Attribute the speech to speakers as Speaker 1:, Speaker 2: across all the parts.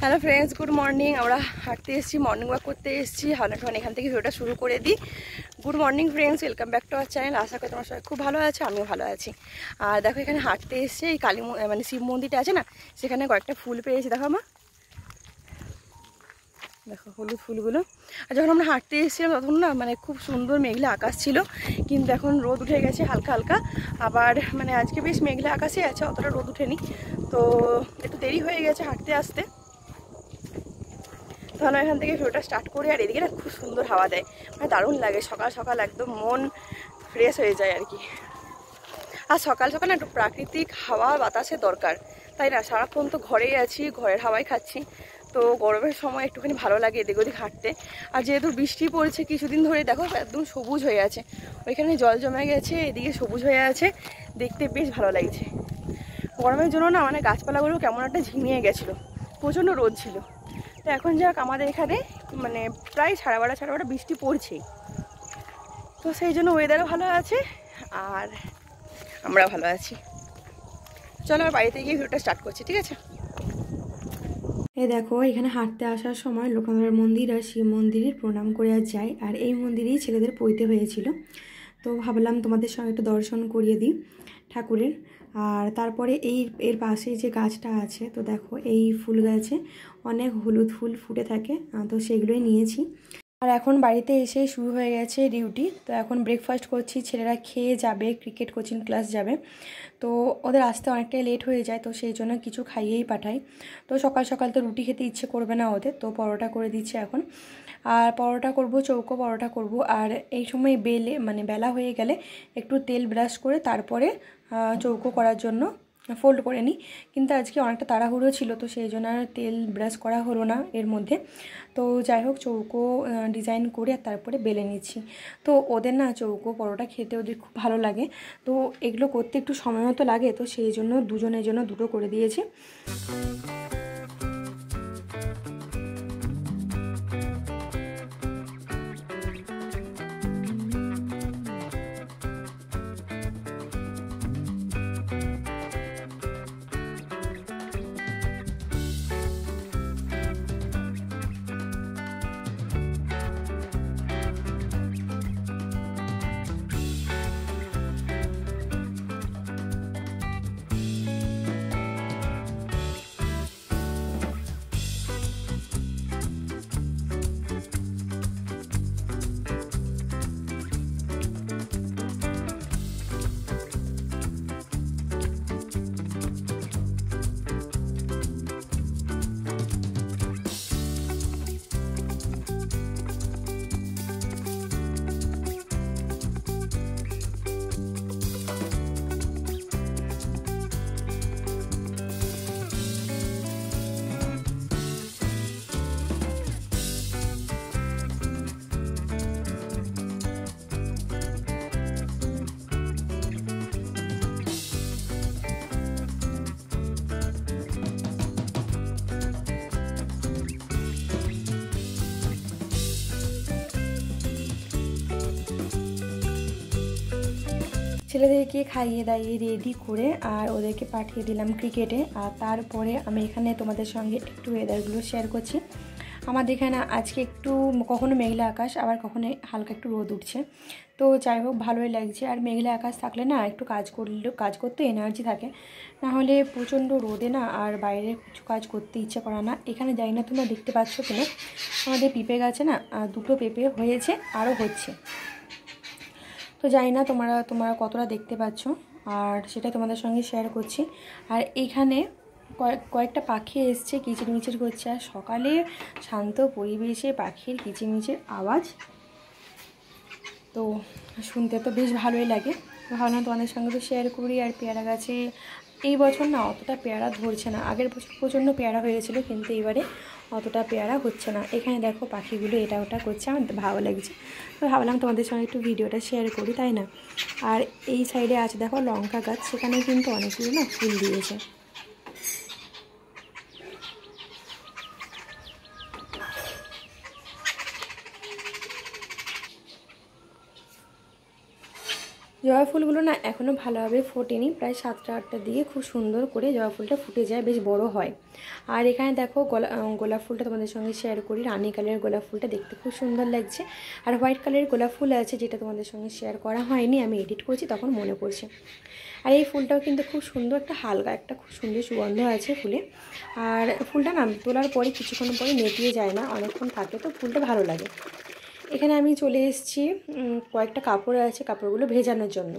Speaker 1: Hello friends, good morning. আমরা হাঁটতে এসেছি, মর্নিং ওয়াক করতে এসেছি। হাওড়াখান এখান থেকে ভিডিওটা শুরু করে দিই। Good morning friends, welcome back to our channel. আশা করি তোমার সবাই খুব ভালো আছে, আমিও ভালো আছি। আর দেখো এখানে হাঁটতে এসেছি, এই কালী মানে শিব মন্দিরটা আছে না, সেখানে কয়েকটা ফুল পেয়েছি। দেখো মা, দেখো হলুদ ফুলগুলো। আর যখন আমরা হাঁটতে এসেছিলাম তখন না মানে খুব সুন্দর মেঘলা আকাশ ছিল, কিন্তু এখন রোদ উঠে গেছে হালকা হালকা। আবার মানে আজকে বেশ মেঘলা আকাশে আছে, অতটা রোদ উঠেনি, তো একটু দেরি হয়ে গেছে হাঁটতে আসতে। তাহলে এখান থেকে ভিডিওটা স্টার্ট করি। আর এদিকে না খুব সুন্দর হাওয়া দেয়, মানে দারুণ লাগে। সকাল সকাল একদম মন ফ্রেশ হয়ে যায় আর কি। আর সকাল সকাল না একটু প্রাকৃতিক হাওয়া বাতাসের দরকার, তাই না? সারাক্ষণ তো ঘরেই আছি, ঘরের হাওয়াই খাচ্ছি, তো গরমের সময় একটুখানি ভালো লাগে এদিক ওদিক হাঁটতে। আর যেহেতু বৃষ্টি পড়ছে কিছুদিন ধরে, দেখো একদম সবুজ হয়ে আছে, ওইখানে জল জমে গেছে, এদিকে সবুজ হয়ে আছে, দেখতে বেশ ভালো লাগছে। গরমের জন্য না মানে গাছপালাগুলো কেমন একটা ঝিমিয়ে গেছিলো, প্রচণ্ড রোদ ছিল। তো এখন যাক আমাদের এখানে মানে প্রায় সাড়ে বারোটা বৃষ্টি পড়ছেই, তো সেই জন্য ওয়েদারও ভালো আছে আর আমরা ভালো আছি। চলো আর বাড়িতে গিয়ে ভিডিওটা স্টার্ট করছি, ঠিক আছে? এই দেখো এখানে হাঁটতে আসার সময় লোকনাথ মন্দির আর শিব মন্দিরের প্রণাম করে আর যাই। আর এই মন্দিরেই ছেলেদের পৈতে হয়েছিল, তো ভাবলাম তোমাদের সঙ্গে একটু দর্শন করিয়ে দিই ঠাকুরের। আর তারপরে এর পাশে যে গাছটা আছে, তো দেখো এই ফুল গাছে অনেক হলুদ ফুল ফুটে থাকে, তো সেগুলোই নিয়েছি। আর এখন বাড়িতে এসে শুরু হয়ে গেছে ডিউটি, তো এখন ব্রেকফাস্ট করছি। ছেলেরা খেয়ে যাবে, ক্রিকেট কোচিং ক্লাস যাবে, তো ওদের আসতে অনেকটাই লেট হয়ে যায়, তো সেই জন্য কিছু খাইয়েই পাঠাই। তো সকাল সকাল তো রুটি খেতে ইচ্ছে করবে না ওদের, তো পরোটা করে দিচ্ছে এখন। আর পরোটা করব, চৌকো পরোটা করব। আর এই সময় বেলা হয়ে গেলে একটু তেল ব্রাশ করে তারপরে চৌকো করার জন্য ফোল্ড করে নিই। কিন্তু আজকে অনেকটা তাড়াহুড়ো ছিল, তো সেই জন্য আর তেল ব্রাশ করা হলো না এর মধ্যে। তো যাই হোক, চৌকো ডিজাইন করে আর তারপরে বেলে নিচ্ছি। তো ওদের না চৌকো পরোটা খেতে ওদের খুব ভালো লাগে, তো এগুলো করতে একটু সময় মতো লাগে, তো সেই জন্য দুজনের জন্য দুটো করে দিয়েছি। ছেলেদেরকে খাইয়ে দাইয়ে রেডি করে আর ওদেরকে পাঠিয়ে দিলাম ক্রিকেটে। আর তারপরে আমি এখানে তোমাদের সঙ্গে একটু ওয়েদারগুলো শেয়ার করছি। আমাদের এখানে আজকে একটু কখনো মেঘলা আকাশ, আবার কখনো হালকা একটু রোদ উঠছে, তো যাই হোক ভালোই লাগছে। আর মেঘলা আকাশ থাকলে না একটু কাজ করতে এনার্জি থাকে, নাহলে প্রচণ্ড রোদে না আর বাইরে কিছু কাজ করতে ইচ্ছে করে না। এখানে যাই না, তোমরা দেখতে পাচ্ছ কিনা, আমাদের পেঁপে গাছে না দুটো পেঁপে হয়েছে, আরও হচ্ছে। তো জানি না তোমরা কতটা দেখতে পাচ্ছ, আর সেটা তোমাদের সঙ্গে শেয়ার করছি। আর এইখানে কয়েকটা পাখি এসছে, কিচিরমিচির করছে। আর সকালে শান্ত পরিবেশে পাখির কিচিরমিচির আওয়াজ তো শুনতে তো বেশ ভালোই লাগে। ভাবলাম তোমাদের সঙ্গে তো শেয়ার করি। আর পেয়ারা গাছে এই বছর না অতটা পেয়ারা ধরছে না, আগের বছর প্রচণ্ড পেয়ারা হয়েছিল, কিন্তু এবারে অতটা পেয়ারা হচ্ছে না। এখানে দেখো পাখিগুলো এটা ওটা করছে, আমার ভালো লাগছে, তো ভাবলাম তোমাদের সঙ্গে একটু ভিডিওটা শেয়ার করি, তাই না? আর এই সাইডে আছে দেখো লঙ্কা গাছ, সেখানে কিন্তু অনেকগুলো না ফুল দিয়েছে। জবা ফুলগুলো না এখনও ভালোভাবে ফোটেনি, প্রায় 7টা 8টার দিকে খুব সুন্দর করে জবা ফুলটা ফুটে যায়, বেশ বড় হয়।
Speaker 2: আর এখানে দেখো গোলাপ ফুলটা তোমাদের সঙ্গে শেয়ার করি। রানী কালারের গোলাপ ফুলটা দেখতে খুব সুন্দর লাগছে। আর হোয়াইট কালারের গোলাপ ফুল আছে, যেটা তোমাদের সঙ্গে শেয়ার করা হয়নি, আমি এডিট করছি তখন মনে পড়ছে। আর এই ফুলটাও কিন্তু খুব সুন্দর, একটা হালকা একটা খুব সুন্দর সুগন্ধ আছে ফুলে। আর ফুলটা না তোলার পরে কিছুক্ষণ পরে নেতিয়ে যায় না, অনেকক্ষণ থাকে, তো ফুলটা ভালো লাগে। এখানে আমি চলে এসেছি, কয়েকটা কাপড় আছে, কাপড়গুলো ভেজানোর জন্য।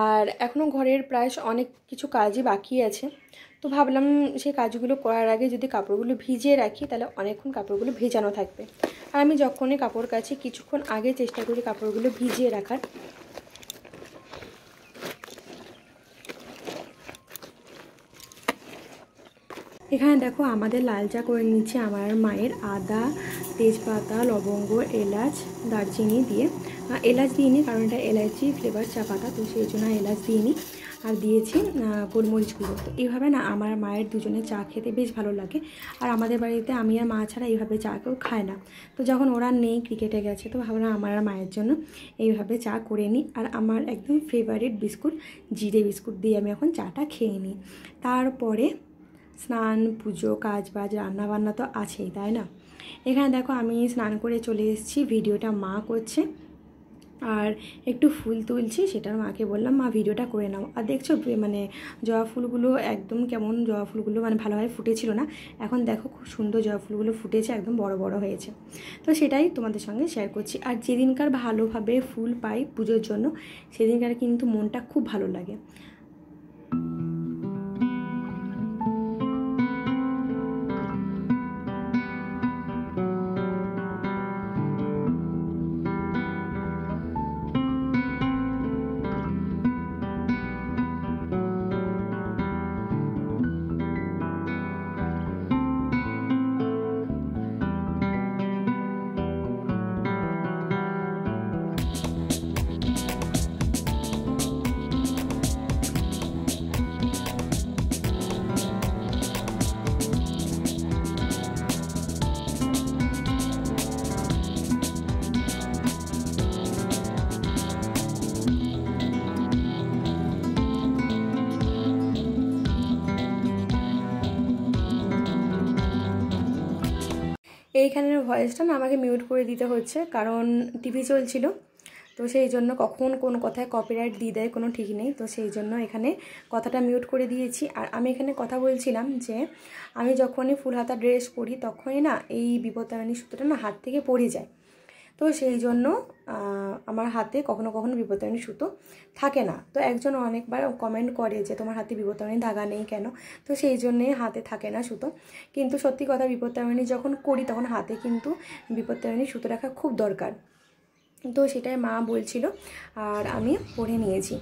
Speaker 2: আর এখনও ঘরের প্রায় অনেক কিছু কাজই বাকি আছে, তো ভাবলাম সেই কাজগুলো করার আগে যদি কাপড়গুলো ভিজিয়ে রাখি তাহলে অনেকক্ষণ কাপড়গুলো ভেজানো থাকবে। আর আমি যখনই কাপড় কাচি কিছুক্ষণ আগে চেষ্টা করি কাপড়গুলো ভিজিয়ে রাখার। এখানে দেখো আমাদের লাল চা করে নিচ্ছে আমার মায়ের, আদা, তেজপাতা, লবঙ্গ, এলাচ, দারচিনি দিয়ে। এলাচ দিইনি কারণ এটা এলাচি ফ্লেভার চা পাতা, তো সেই জন্য এলাচ দিইনি। আর দিয়েছি গোলমরিচ গুঁড়ো। তো এইভাবে না আমার মায়ের দুজনের চা খেতে বেশ ভালো লাগে। আর আমাদের বাড়িতে আমি আর মা ছাড়া এইভাবে চা কেউ খায় না। তো যখন ওরা নেই, ক্রিকেটে গেছে, তো ভাবলাম আমার আর মায়ের জন্য এইভাবে চা করে নিই। আর আমার একদম ফেভারিট বিস্কুট জিরে বিস্কুট দিয়ে আমি এখন চাটা খেয়ে নিই। তারপরে স্নান, পুজো, কাজ বাজ, রান্নাবান্না তো আছেই, তাই না? এখানে দেখো আমি স্নান করে চলে এসেছি, ভিডিওটা মা করছে আর একটু ফুল তুলছি, সেটার মাকে বললাম মা ভিডিওটা করে নাও। আর দেখছো মানে জবা ফুলগুলো একদম কেমন, জবা ফুলগুলো মানে ভালোভাবে ফুটেছিল না, এখন দেখো খুব সুন্দর জবা ফুলগুলো ফুটেছে, একদম বড় বড় হয়েছে। তো সেটাই তোমাদের সঙ্গে শেয়ার করছি। আর যেদিনকার ভালোভাবে ফুল পাই পুজোর জন্য, সেদিনকার কিন্তু মনটা খুব ভালো লাগে। এইখানের ভয়েসটা না আমাকে মিউট করে দিতে হচ্ছে, কারণ টিভি চলছিল, তো সেই জন্য কখন কোন কথায় কপিরাইট দিয়ে দেয় কোনো ঠিক নেই। তো সেই জন্য এখানে কথাটা মিউট করে দিয়েছি। আর আমি এখানে কথা বলছিলাম যে আমি যখনই ফুল হাতা ড্রেস পরি তখনই না এই বিপত্তারিণী সুতোটা না হাত থেকে পড়ে যায়। তো সেই জন্য আমার হাতে কখনো কখনো বিপত্তারিণী সুতো থাকে না। তো একজন অনেকবার কমেন্ট করে যে তোমার হাতে বিপত্তারিণী ধাগা নেই কেন, তো সেই জন্যে হাতে থাকে না সুতো। কিন্তু সত্যি কথা, বিপত্তারিণী যখন করি তখন হাতে কিন্তু বিপত্তারিণী সুতো রাখা খুব দরকার। তো সেটাই মা বলছিল আর আমি পরে নিয়েছি।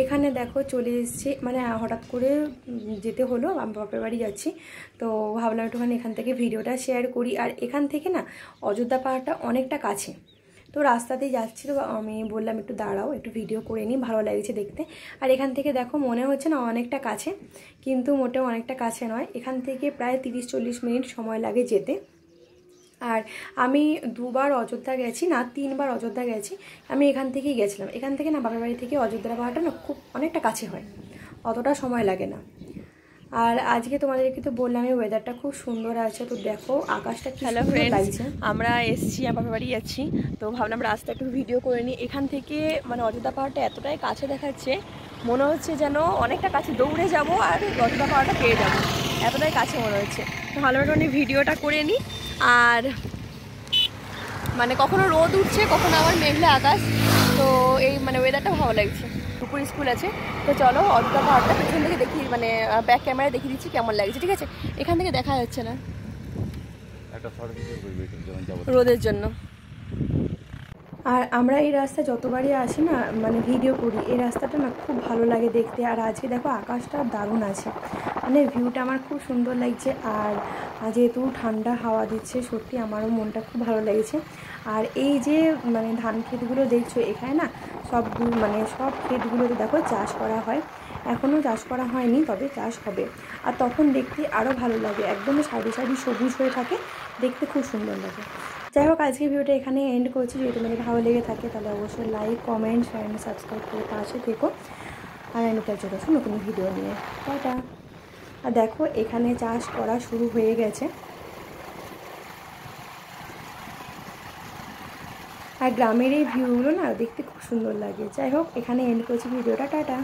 Speaker 2: এখানে দেখো চলে এসেছি, মানে হঠাৎ করে যেতে হলো, আমি বাপের বাড়ি যাচ্ছি, তো ভাবলাম একটুখানি এখান থেকে ভিডিওটা শেয়ার করি। আর এখান থেকে না অযোধ্যা পাহাড়টা অনেকটা কাছে, তো রাস্তাতেই যাচ্ছি, তো আমি বললাম একটু দাঁড়াও, একটু ভিডিও করে নিই, ভালো লাগছে দেখতে। আর এখান থেকে দেখো মনে হচ্ছে না অনেকটা কাছে, কিন্তু মোটেও অনেকটা কাছে নয়, এখান থেকে প্রায় 30-40 মিনিট সময় লাগে যেতে। আর আমি 2বার অযোধ্যা গেছি, না 3বার অযোধ্যা গেছি। আমি এখান থেকেই গেছিলাম, এখান থেকে না বাপের বাড়ি থেকে অযোধ্যা পাহাড়টা না খুব অনেকটা কাছে হয়, অতটা সময় লাগে না। আর আজকে তোমাদেরকে তো বললাম এই ওয়েদারটা খুব সুন্দর আছে, তো দেখো আকাশটা কি সুন্দর লাগছে।
Speaker 1: আমরা এসছি, আমার বাপের বাড়ি যাচ্ছি, তো ভাবলাম রাস্তা একটু ভিডিও করে নিই। এখান থেকে মানে অযোধ্যা পাহাড়টা এতটাই কাছে দেখাচ্ছে, মনে হচ্ছে যেন অনেকটা কাছে, দৌড়ে যাব আর অযোধ্যা পাহাড়টা পেয়ে যাবো, এতটাই কাছে মনে হচ্ছে। তো ভালো করে ভিডিওটা করে নিই। আর মানে কখনো রোদ উঠছে, কখনো আবার মেঘলা আকাশ, তো এই মানে ওয়েদারটা ভালো লাগছে। দুপুর স্কুল আছে, তো চলো অযোধ্যা পাহাড়টা পেছন থেকে দেখি, মানে ব্যাক ক্যামেরায় দেখিয়ে দিচ্ছি কেমন লাগছে, ঠিক আছে? এখান থেকে দেখা যাচ্ছে না রোদের জন্য।
Speaker 2: আর আমরা এই রাস্তা যতবারই আসি না, মানে ভিডিও করি, এই রাস্তাটা না খুব ভালো লাগে দেখতে। আর আজকে দেখো আকাশটা দারুণ আছে, মানে ভিউটা আমার খুব সুন্দর লাগছে। আর যেহেতু ঠান্ডা হাওয়া দিচ্ছে, সত্যি আমারও মনটা খুব ভালো লেগেছে। আর এই যে মানে ধান ক্ষেতগুলো দেখছো, এখানে না সব ক্ষেতগুলোতে দেখো চাষ করা হয়, এখনও চাষ করা হয়নি, তবে চাষ হবে। আর তখন দেখতে আরও ভালো লাগে, একদম সারি সারি সবুজ হয়ে থাকে, দেখতে খুব সুন্দর লাগে। যাই হোক, আজকে ভিডিওটা এখানে এন্ড করছি। যদি তোমাদের ভালো লেগে থাকে তাহলে অবশ্যই লাইক, কমেন্ট, শেয়ার, সাবস্ক্রাইব করে পাশে থেকো। আর আমি চলে আসবো নতুন ভিডিও নিয়ে। টাটা। আর দেখো এখানে চাষ করা শুরু হয়ে গেছে। আর গ্রামের এই ভিউগুলো না দেখতে খুব সুন্দর লাগে। যাই হোক, এখানে এন্ড করছি ভিডিওটা, টাটা।